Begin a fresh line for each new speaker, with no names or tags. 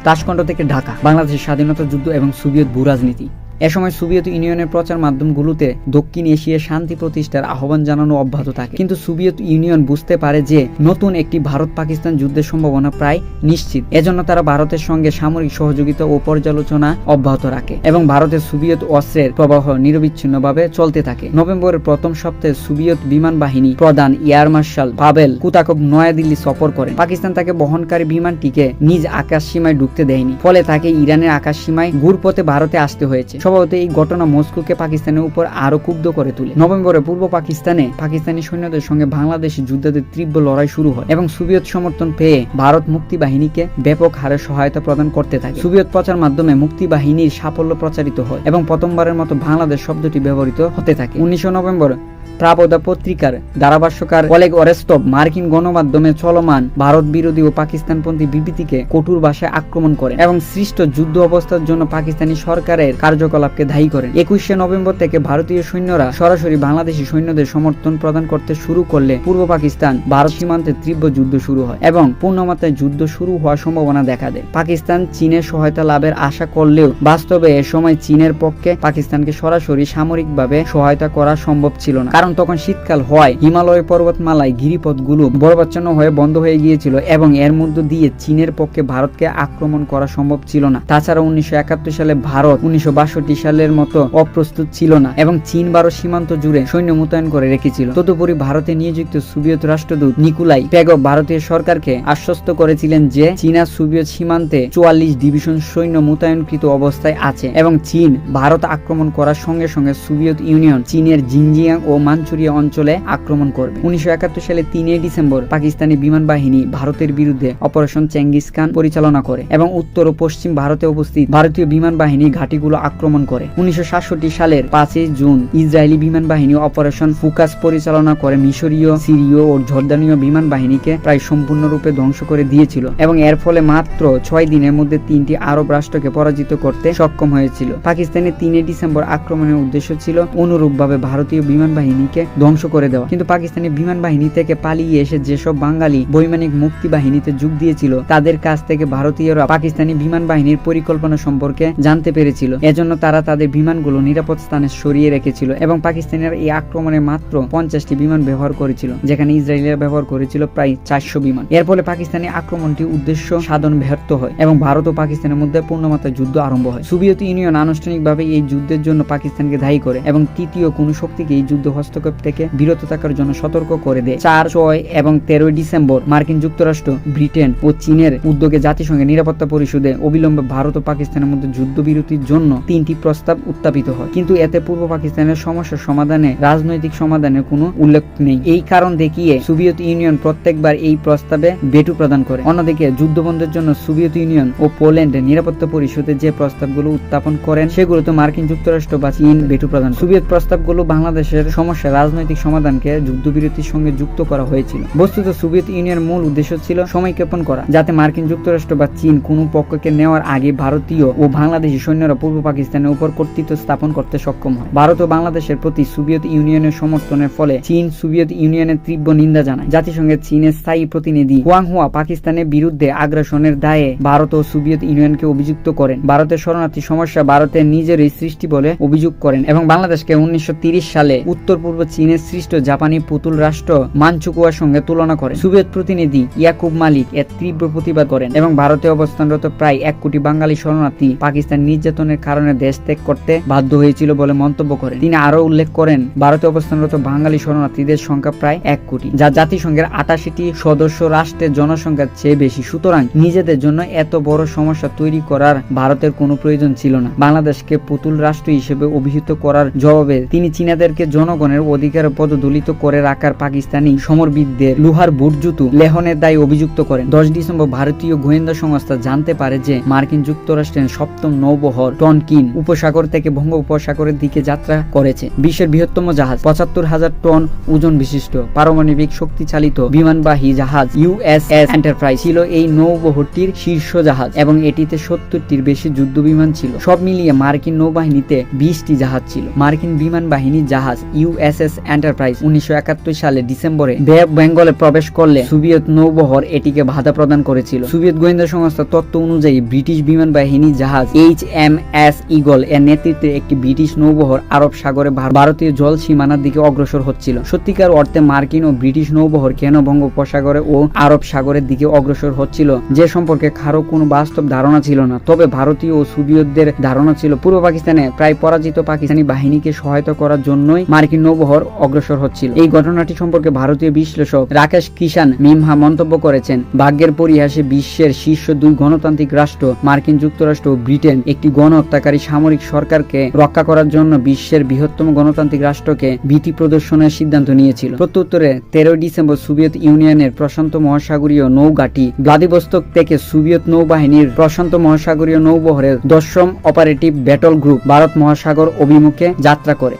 তাশকন্দ থেকে ঢাকা, বাংলাদেশের স্বাধীনতা যুদ্ধ এবং সোভিয়েত ভূরাজনীতি। এ সময় সোভিয়েত ইউনিয়নের প্রচার মাধ্যমগুলোতে দক্ষিণ এশিয়ায় শান্তি প্রতিষ্ঠার আহ্বান জানানো অব্যাহত থাকে, কিন্তু সোভিয়েত ইউনিয়ন বুঝতে পারে যে নতুন একটি ভারত পাকিস্তান যুদ্ধের সম্ভাবনা প্রায় নিশ্চিত। এজন্য তারা ভারতের সঙ্গে সামরিক সহযোগিতা ও পর্যালোচনা অব্যাহত রাখে এবং ভারতের সোভিয়েত অস্ত্রের প্রবাহ নিরবিচ্ছিন্নভাবে চলতে থাকে। নভেম্বরের প্রথম সপ্তাহে সোভিয়েত বিমান বাহিনী প্রধান এয়ার মার্শাল পাভেল কুতাকভ নয়াদিল্লি সফর করেন। পাকিস্তান তাকে বহনকারী বিমানটিকে নিজ আকাশ সীমায় ঢুকতে দেয়নি, ফলে তাকে ইরানের আকাশ সীমায় ঘুরপথে ভারতে আসতে হয়েছে। স্বভাবত এই ঘটনা মস্কোকে পাকিস্তানের উপর আরো ক্ষুব্ধ করে তোলে। নভেম্বরে পূর্ব পাকিস্তানে পাকিস্তানি সৈন্যদের সঙ্গে বাংলাদেশি যোদ্ধাদের তীব্র লড়াই শুরু হয় এবং সোভিয়েত সমর্থন পেয়ে ভারত মুক্তি বাহিনীকে ব্যাপক হারে সহায়তা প্রদান করতে থাকে। সোভিয়েত প্রচার মাধ্যমে মুক্তি বাহিনীর সাফল্য প্রচারিত হয় এবং প্রথমবারের মতো বাংলাদেশ শব্দটি ব্যবহৃত হতে থাকে। 19 নভেম্বর প্রাবদা পত্রিকার ধারাভাষ্যকার ওলেগ অরেস্তভ মার্কিন গণমাধ্যমে চলমান ভারত বিরোধী ও পাকিস্তানপন্থী বিবৃতিকে কঠোর ভাষায় আক্রমণ করেন এবং সৃষ্ট যুদ্ধ অবস্থার জন্য পাকিস্তানি সরকারের কার্যকলাপকে দায়ী করেন। 21 নভেম্বর থেকে ভারতীয় সৈন্যরা সরাসরি বাংলাদেশি সৈন্যদের সমর্থন প্রদান করতে শুরু করলে পূর্ব পাকিস্তান ভারত সীমান্তে তীব্র যুদ্ধ শুরু হয় এবং পূর্ণমাত্রায় যুদ্ধ শুরু হওয়ার সম্ভাবনা দেখা দেয়। পাকিস্তান চীনের সহায়তা লাভের আশা করলেও বাস্তবে এ সময় চীনের পক্ষে পাকিস্তানকে সরাসরি সামরিকভাবে সহায়তা করা সম্ভব ছিল না, কারণ তখন শীতকাল হওয়ায় হিমালয় পর্বতমালায় গিরিপথগুলো বরফাচ্ছন্ন হয়ে বন্ধ হয়ে গিয়েছিল এবং এর মধ্য দিয়ে চীনের পক্ষে ভারতকে আক্রমণ করা সম্ভব ছিল না। তাছাড়া 1971 সালে ভারত 1962 সালের মতো অপ্রস্তুত ছিল না এবং চীন ভারত সীমান্ত জুড়ে সৈন্য মোতায়েন করে রেখেছিল। তদুপরি ভারতে নিয়োজিত সোভিয়েত রাষ্ট্রদূত নিকোলাই পেগভ ভারতীয় সরকারকে আশ্বস্ত করেছিলেন যে চীনা সোভিয়েত সীমান্তে 44 ডিভিশন সৈন্য মোতায়েনকৃত অবস্থায় আছে এবং চীন ভারত আক্রমণ করার সঙ্গে সঙ্গে সোভিয়েত ইউনিয়ন চীনের জিনজিয়াং ও মাঞ্চুরিয়া অঞ্চলে আক্রমণ করবে। 1971 সালে 3 ডিসেম্বর পাকিস্তানি বিমান বাহিনী ভারতের বিরুদ্ধে অপারেশন চেঙ্গিস খান পরিচালনা করে এবং উত্তর ও পশ্চিম ভারতে উপস্থিত ভারতীয় বিমান বাহিনী ঘাঁটিগুলো আক্রমণ করে। 1967 সালের 5 জুন ইসরায়েলি বিমান বাহিনী অপারেশন ফুকাস পরিচালনা করে মিশরীয়, সিরীয় ও জর্দানীয় বিমান বাহিনীকে প্রায় সম্পূর্ণরূপে ধ্বংস করে দিয়েছিল এবং এর ফলে মাত্র 6 দিনের মধ্যে 3টি আরব রাষ্ট্রকে পরাজিত করতে সক্ষম হয়েছিল। পাকিস্তানের 3 ডিসেম্বর আক্রমণের উদ্দেশ্য ছিল অনুরূপভাবে ভারতীয় বিমান বাহিনীকে ধ্বংস করে দেওয়া, কিন্তু পাকিস্তানি বিমান বাহিনী থেকে পালিয়ে এসে যেসব বাঙালি বৈমানিক মুক্তি বাহিনীতে যোগ দিয়েছিল তাদের কাছ থেকে ভারতীয়রা পাকিস্তানি বিমান বাহিনীর পরিকল্পনা সম্পর্কে জানতে পেরেছিল। এজন্য তারা তাদের বিমানগুলো নিরাপদ স্থানে সরিয়ে রেখেছিল এবং পাকিস্তানিরা এই আক্রমণে মাত্র 50টি বিমান ব্যবহার করেছিল, যেখানে ইসরায়েলিরা ব্যবহার করেছিল প্রায় 400 বিমান। এর ফলে পাকিস্তানি আক্রমণটি উদ্দেশ্য সাধন ব্যর্থ হয় এবং ভারত ও পাকিস্তানের মধ্যে পূর্ণমাত্রায় যুদ্ধ আরম্ভ হয়। সোভিয়েত ইউনিয়ন আনুষ্ঠানিকভাবে এই যুদ্ধের জন্য পাকিস্তানকে দায়ী করে এবং তৃতীয় কোন শক্তিকে এই যুদ্ধ হস্তক্ষেপ থেকে বিরত থাকার জন্য সতর্ক করে দেয়। 4, 6 এবং 13 ডিসেম্বর মার্কিন যুক্তরাষ্ট্র, ব্রিটেন ও চীনের উদ্যোগে জাতিসংঘের নিরাপত্তা পরিষদে অবিলম্বে ভারত ও পাকিস্তানের মধ্যে যুদ্ধবিরতির জন্য 3টি প্রস্তাব উত্থাপিত হয়, কিন্তু এতে পূর্ব পাকিস্তানের সমস্যার সমাধানে রাজনৈতিক সমাধানের কোনো উল্লেখ নেই। এই কারণ দেখিয়ে সোভিয়েত ইউনিয়ন প্রত্যেকবার এই প্রস্তাবে ভেটো প্রদান করে। অন্যদিকে যুদ্ধবন্ধের জন্য সোভিয়েত ইউনিয়ন ও পোল্যান্ডের নিরাপত্তা পরিষদে যে প্রস্তাবগুলো উত্থাপন করেন সেগুলোতে মার্কিন যুক্তরাষ্ট্র বা চীন ভেটো প্রদান। সোভিয়েত প্রস্তাবগুলো বাংলাদেশের সমস্যা রাজনৈতিক সমাধানকে যুদ্ধবিরতির সঙ্গে যুক্ত করা হয়েছিল। বস্তুত সোভিয়েত ইউনিয়নের মূল উদ্দেশ্য ছিল সময়ক্ষেপণ করা, যাতে মার্কিন যুক্তরাষ্ট্র বা চীন কোনো পক্ষকে নেওয়ার আগে ভারতীয় ও বাংলাদেশি সৈন্যরা পূর্ব পাকিস্তানের উপর কর্তৃত্ব স্থাপন করতে সক্ষম হয়। ভারত ও বাংলাদেশের প্রতি সোভিয়েত ইউনিয়নের সমর্থনের ফলে চীন সোভিয়েত ইউনিয়নের তীব্র নিন্দা জানায়। জাতিসংঘের চীনের স্থায়ী প্রতিনিধি হুয়াং হুয়া পাকিস্তানের বিরুদ্ধে আগ্রাসনের দায়ে ভারত ও সোভিয়েত ইউনিয়নকে অভিযুক্ত করেন। ভারতের শরণার্থী সমস্যা ভারতের নিজেরই সৃষ্টি বলে অভিযোগ করেন এবং বাংলাদেশকে 1930 সালে উত্তর পূর্ব চীনের সৃষ্ট জাপানি পুতুল রাষ্ট্র মানচুকুয়ার সঙ্গে তুলনা করে। সোভিয়েত প্রতিনিধি ইয়াকুব মালিক এর তীব্র প্রতিবাদ করেন এবং ভারতে অবস্থানরত প্রায় 1 কোটি বাঙালি শরণার্থী পাকিস্তান নির্যাতনের কারণে দেশ ত্যাগ করতে বাধ্য হয়েছিল বলে মন্তব্য করেন। তিনি আরো উল্লেখ করেন, ভারতে অবস্থানরত বাঙালি শরণার্থীদের সংখ্যা প্রায় 1 কোটি, যা জাতিসংঘের 88টি সদস্য রাষ্ট্রের জনসংখ্যার চেয়ে বেশি। সুতরাং নিজেদের জন্য এত বড় সমস্যা তৈরি করার ভারতের কোনো প্রয়োজন ছিল না। বাংলাদেশকে পুতুল রাষ্ট্র হিসেবে অভিহিত করার জবাবে তিনি চীনাদেরকে জনগণের অধিকার পদদলিত করে রাখার পাকিস্তানি সমরবিদদের লোহার বুটজুতু লেহনের দায়ে অভিযুক্ত করেন। 10 ডিসেম্বর ভারতীয় গোয়েন্দা সংস্থা জানতে পারে যে মার্কিন যুক্তরাষ্ট্রের 7ম নৌবহর টনকিন উপসাগর থেকে বঙ্গোপসাগরের দিকে যাত্রা করেছে। বিশ্বের বৃহত্তম জাহাজ 75,000 টন ওজন বিশিষ্ট পারমাণবিক শক্তিচালিত বিমানবাহী জাহাজ USS এন্টারপ্রাইজ ছিল এই নৌবহরটির শীর্ষ জাহাজ এবং এটিতে 70টির বেশি যুদ্ধ বিমান ছিল। সব মিলিয়ে মার্কিন নৌবাহিনীতে 20টি জাহাজ ছিল। মার্কিন বিমান বাহিনী জাহাজ USS এন্টারপ্রাইজ 1971 সালে ডিসেম্বরে বে অফ বেঙ্গলে প্রবেশ করলে সোভিয়েত নৌবহর এটিকে বাধা প্রদান করেছিল। সোভিয়েত গোয়েন্দা সংস্থার তথ্য অনুযায়ী ব্রিটিশ বিমান বাহিনী জাহাজ HMS ইগল এর নেতৃত্বে একটি ব্রিটিশ নৌবহর আরব সাগরে ভারতীয় জল সীমানার দিকে অগ্রসর হচ্ছিল। সত্যিকার অর্থে মার্কিন ও ব্রিটিশ নৌবহর কেন বঙ্গোপসাগরে ও আরব সাগরের দিকে অগ্রসর হচ্ছিল যে সম্পর্কে কারো কোনো বাস্তব ধারণা ছিল না। তবে ভারতীয় ও সোভিয়েতদের ধারণা ছিল পূর্ব পাকিস্তানে প্রায় পরাজিত পাকিস্তানি বাহিনীকে সহায়তা করার জন্যই মার্কিন নৌবহর অগ্রসর হচ্ছিল। এই ঘটনাটি সম্পর্কে ভারতীয় বিশ্লেষক রাকেশ কিষান মিমহা মন্তব্য করেছেন, ভাগ্যের পরিহাসে বিশ্বের শীর্ষ দুই গণতান্ত্রিক রাষ্ট্র মার্কিন যুক্তরাষ্ট্র ও ব্রিটেন একটি গণহত্যাকারী সামরিক সরকারকে রক্ষা করার জন্য বিশ্বের বৃহত্তম গণতান্ত্রিক রাষ্ট্রকে ভীতি প্রদর্শনের সিদ্ধান্ত নিয়েছিল। প্রত্যুত্তরে 13 ডিসেম্বর সোভিয়েত ইউনিয়নের প্রশান্ত মহাসাগরীয় নৌঘাঁটি ভ্লাদিভস্তক থেকে সোভিয়েত নৌবাহিনীর প্রশান্ত মহাসাগরীয় নৌবহরের 10ম অপারেটিভ ব্যাটল গ্রুপ ভারত মহাসাগর অভিমুখে যাত্রা করে।